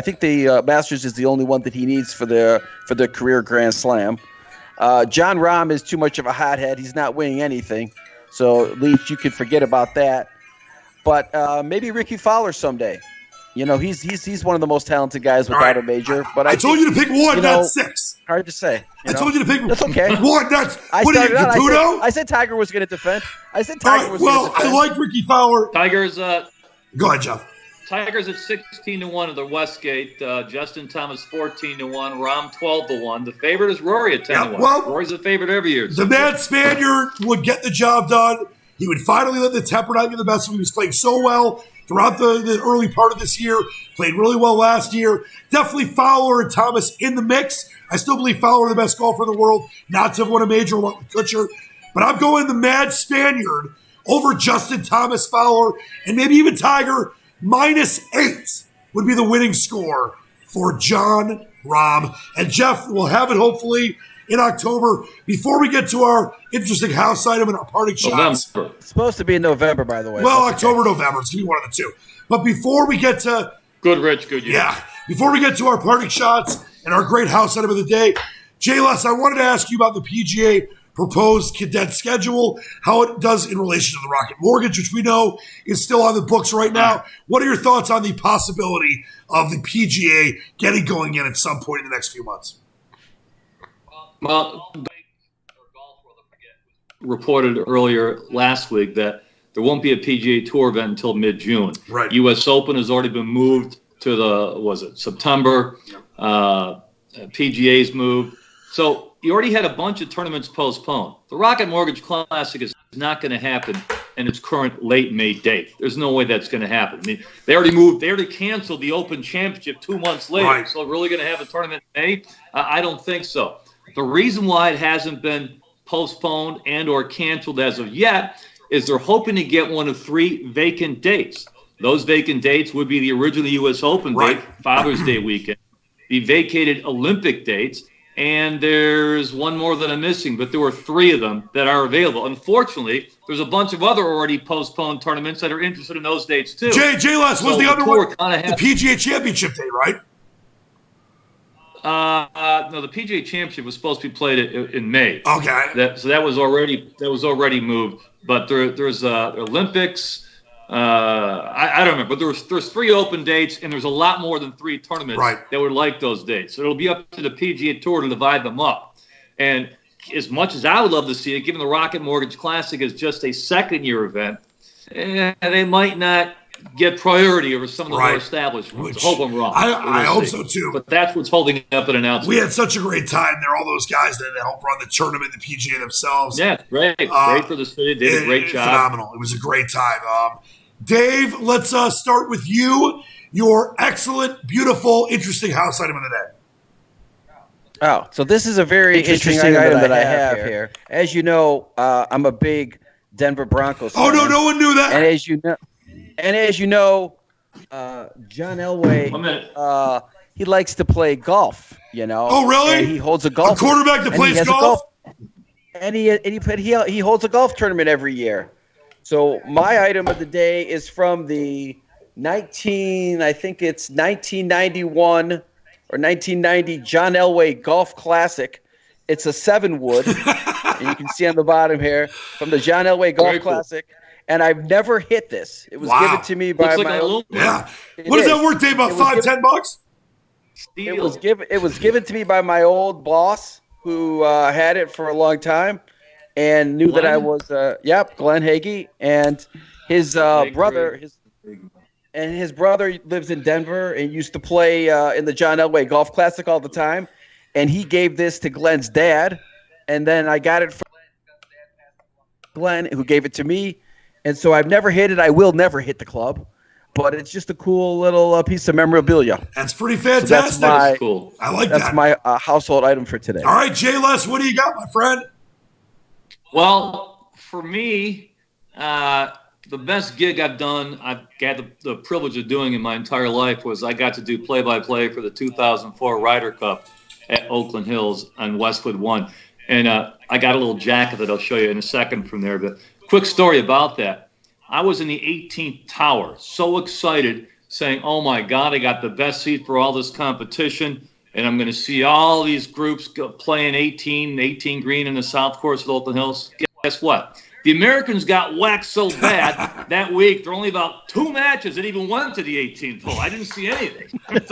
Speaker 3: Masters is the only one that he needs for the career Grand Slam. John Rahm is too much of a hothead. He's not winning anything. So, Leach, you can forget about that. But maybe Ricky Fowler someday. He's one of the most talented guys without a major. But
Speaker 1: I told you to pick one, not six.
Speaker 3: Hard to say.
Speaker 1: I told you to pick
Speaker 3: That's okay.
Speaker 1: one. What are you, Caputo?
Speaker 3: I said Tiger was going to defend. I
Speaker 1: like Ricky Fowler.
Speaker 2: Tiger's.
Speaker 1: Go ahead, Jeff.
Speaker 2: Tiger's at 16-1 at the Westgate. Justin Thomas 14-1. Rahm 12-1. The favorite is Rory at 10-1.
Speaker 1: Well,
Speaker 2: Rory's a favorite every year.
Speaker 1: The mad Spaniard would get the job done. He would finally let the temper not get the best of him. He was playing so well throughout the early part of this year. Played really well last year. Definitely Fowler and Thomas in the mix. I still believe Fowler the best golfer in the world, not to have won a major along with Kutcher. But I'm going the mad Spaniard over Justin Thomas, Fowler, and maybe even Tiger. -8 would be the winning score for John Rahm. And Jeff will have it hopefully in October. Before we get to our interesting house item and our parting shots.
Speaker 3: It's supposed to be in November, by the way.
Speaker 1: Well, October, November. It's going to be one of the two. But before we get to...
Speaker 2: Good, Rich. Good year.
Speaker 1: Yeah. Before we get to our parting shots and our great house item of the day, Jay Les, I wanted to ask you about the PGA proposed condensed schedule, how it does in relation to the Rocket Mortgage, which we know is still on the books right now. What are your thoughts on the possibility of the PGA getting going in at some point in the next few months?
Speaker 2: Well, reported earlier last week that there won't be a PGA Tour event until mid-June.
Speaker 1: Right.
Speaker 2: U.S. Open has already been moved to September. PGA's moved. So you already had a bunch of tournaments postponed. The Rocket Mortgage Classic is not going to happen in its current late May date. There's no way that's going to happen. I mean, they already canceled the Open Championship 2 months later.
Speaker 1: Right.
Speaker 2: So really going to have a tournament in May? I don't think so. The reason why it hasn't been postponed and or canceled as of yet is they're hoping to get one of 3 vacant dates. Those vacant dates would be the original U.S. Open date, Father's Day weekend, the vacated Olympic dates, and there's one more that I'm missing, but there were 3 of them that are available. Unfortunately, there's a bunch of other already postponed tournaments that are interested in those dates too.
Speaker 1: JLS was the other one, the PGA Championship day, right?
Speaker 2: No, the PGA Championship was supposed to be played in May.
Speaker 1: Okay.
Speaker 2: So that was already moved. But there's Olympics. I don't remember, but there's 3 open dates, and there's a lot more than 3 tournaments that would like those dates. So it'll be up to the PGA Tour to divide them up. And as much as I would love to see it, given the Rocket Mortgage Classic is just a second-year event, they might not get priority over some of the more established ones. I hope I'm wrong.
Speaker 1: I hope so too.
Speaker 2: But that's what's holding up an announcement.
Speaker 1: We had such a great time there. All those guys that helped run the tournament, the PGA themselves.
Speaker 2: Yeah, great. Great for the city. Did a great job.
Speaker 1: Phenomenal. It was a great time. Dave, let's start with you. Your excellent, beautiful, interesting house item of the day.
Speaker 3: Oh, so this is a very interesting item that I have here. As you know, I'm a big Denver Broncos fan.
Speaker 1: Oh, no one knew that.
Speaker 3: And as you know, John Elway, he likes to play golf, you know.
Speaker 1: Oh, really?
Speaker 3: And he holds a golf.
Speaker 1: A quarterback that plays golf?
Speaker 3: And he holds a golf tournament every year. So my item of the day is from the 1991 or 1990 John Elway Golf Classic. It's a 7-wood, and you can see on the bottom here, from the John Elway Golf Classic. And I've never hit this. It was given to me by my old.
Speaker 1: Yeah. What does that worth, Dave? About $5-10?
Speaker 3: It was given to me by my old boss, who had it for a long time, and knew that I was. Glenn Hagee, and his brother. His brother lives in Denver and used to play in the John Elway Golf Classic all the time. And he gave this to Glenn's dad, and then I got it from Glenn, who gave it to me. And so I've never hit it. I will never hit the club, but it's just a cool little piece of memorabilia.
Speaker 1: That's pretty fantastic.
Speaker 3: So that's
Speaker 2: cool.
Speaker 1: I like
Speaker 3: that's
Speaker 1: that.
Speaker 3: my household item for today.
Speaker 1: All right, JLS, what do you got, my friend?
Speaker 2: Well, for me, the best gig I've done, I've got the privilege of doing in my entire life, was I got to do play-by-play for the 2004 Ryder Cup at Oakland Hills on Westwood One. And I got a little jacket that I'll show you in a second from there, but quick story about that. I was in the 18th tower, so excited, saying, oh, my God, I got the best seat for all this competition, and I'm going to see all these groups playing 18 green in the South Course at Oakland Hills. Guess what? The Americans got whacked so bad that week, there were only about 2 matches that even went to the 18th hole. I didn't see anything. But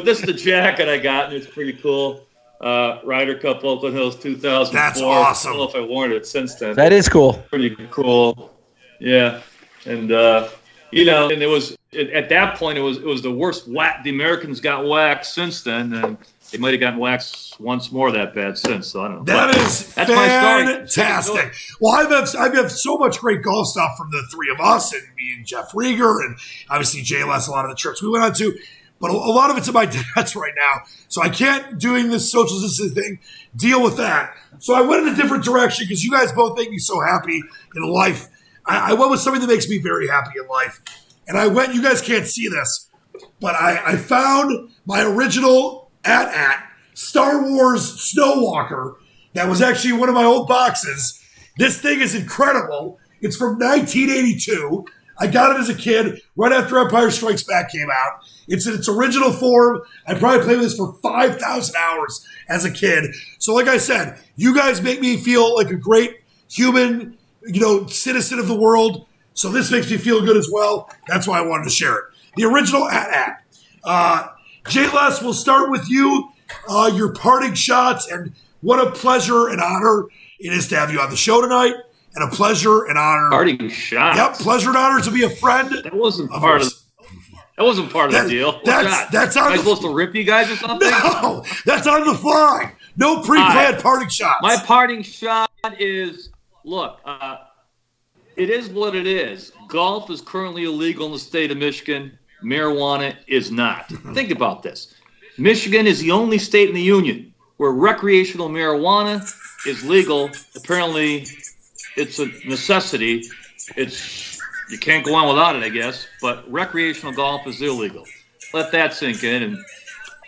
Speaker 2: this is the jacket I got, and it's pretty cool. Ryder Cup Oakland Hills 2004.
Speaker 1: That's awesome.
Speaker 2: I don't know if I worn it since then.
Speaker 3: That is cool.
Speaker 2: Pretty cool. Yeah. And, and it was, at that point, it was the worst whack. The Americans got whacked since then, and they might have gotten whacked once more that bad since. So I don't know.
Speaker 1: That's fantastic. Well, I've had so much great golf stuff from the 3 of us, and me and Jeff Rieger, and obviously JLS, a lot of the trips we went on to. But a lot of it's in my dad's right now. So I can't, doing this social distancing thing, deal with that. So I went in a different direction because you guys both make me so happy in life. I went with something that makes me very happy in life. And I went, you guys can't see this, but I found my original Star Wars Snowwalker that was actually one of my old boxes. This thing is incredible. It's from 1982. I got it as a kid right after Empire Strikes Back came out. It's in its original form. I probably played with this for 5,000 hours as a kid. So like I said, you guys make me feel like a great human, citizen of the world. So this makes me feel good as well. That's why I wanted to share it. The original JLS, we'll start with you. Your parting shots, and what a pleasure and honor it is to have you on the show tonight. And a pleasure and honor.
Speaker 2: Parting shots.
Speaker 1: Yep, pleasure and honor to be a friend.
Speaker 2: That wasn't part of the deal.
Speaker 1: That's on.
Speaker 2: Am I supposed to rip you guys or something?
Speaker 1: No, that's on the fly. No pre-planned parting shots.
Speaker 2: My parting shot is: look, it is what it is. Golf is currently illegal in the state of Michigan. Marijuana is not. Think about this. Michigan is the only state in the union where recreational marijuana is legal. Apparently, it's a necessity. You can't go on without it, I guess. But recreational golf is illegal. Let that sink in. And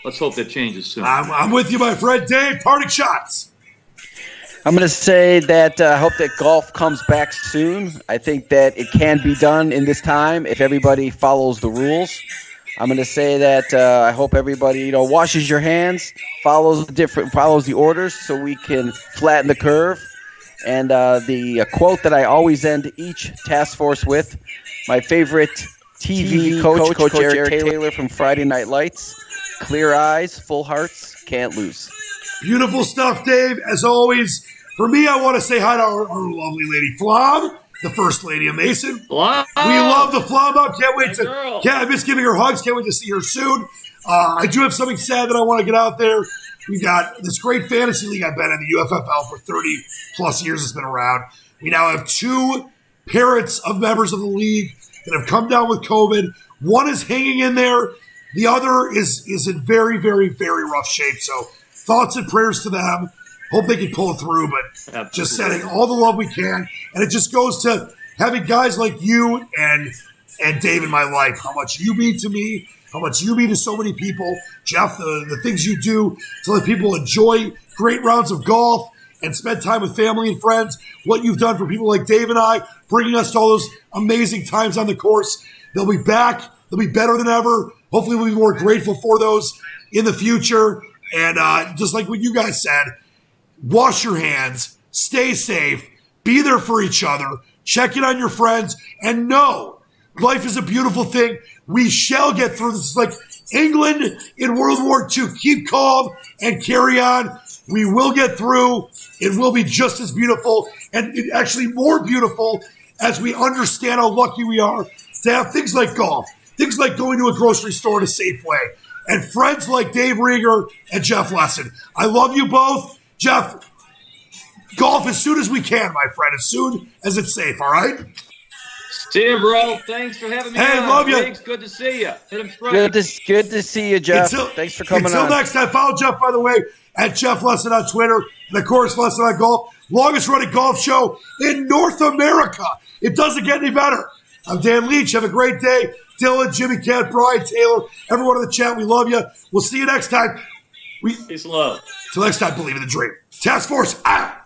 Speaker 2: let's hope that changes soon.
Speaker 1: I'm with you, my friend Dave. Parting shots.
Speaker 3: I'm going to say that I hope that golf comes back soon. I think that it can be done in this time if everybody follows the rules. I'm going to say that I hope everybody, washes your hands, follows the orders so we can flatten the curve. And the quote that I always end each task force with, my favorite TV coach Eric Taylor from Friday Night Lights, clear eyes, full hearts, can't lose.
Speaker 1: Beautiful stuff, Dave. As always, for me, I want to say hi to our lovely lady, Flom, the first lady of Mason.
Speaker 2: Flom!
Speaker 1: We love the Flom up. Can't wait to. I miss giving her hugs. Can't wait to see her soon. I do have something sad that I want to get out there. We got this great fantasy league I've been in, the UFFL, for 30 plus years. It's been around. We now have 2 parents of members of the league that have come down with COVID. One is hanging in there. The other is in very, very, very rough shape. So thoughts and prayers to them. Hope they can pull through, but just sending all the love we can. And it just goes to having guys like you and Dave in my life, how much you mean to me, how much you mean to so many people. Jeff, the things you do to let people enjoy great rounds of golf and spend time with family and friends, what you've done for people like Dave and I, bringing us to all those amazing times on the course. They'll be back. They'll be better than ever. Hopefully we'll be more grateful for those in the future. And just like what you guys said, wash your hands, stay safe, be there for each other, check in on your friends, and know life is a beautiful thing. We shall get through this. It's like England in World War II. Keep calm and carry on. We will get through. It will be just as beautiful, and actually more beautiful, as we understand how lucky we are to have things like golf, things like going to a grocery store in a safe way, and friends like Dave Rieger and Jeff Lesson. I love you both. Jeff, golf as soon as we can, my friend, as soon as it's safe, all right?
Speaker 2: See you, bro. Thanks for having me on.
Speaker 1: Hey, love you.
Speaker 2: Thanks. Good to see you. Hit him straight.
Speaker 3: Good to see you, Jeff. Thanks for coming on.
Speaker 1: Until next time, follow Jeff, by the way, at Jeff Lesson on Twitter, and of course, Lesson on Golf, longest running golf show in North America. It doesn't get any better. I'm Dan Leach. Have a great day. Dylan, Jimmy Cat, Brian, Taylor, everyone in the chat, we love you. We'll see you next time.
Speaker 2: Peace and love.
Speaker 1: Till next time, believe in the dream. Task Force out.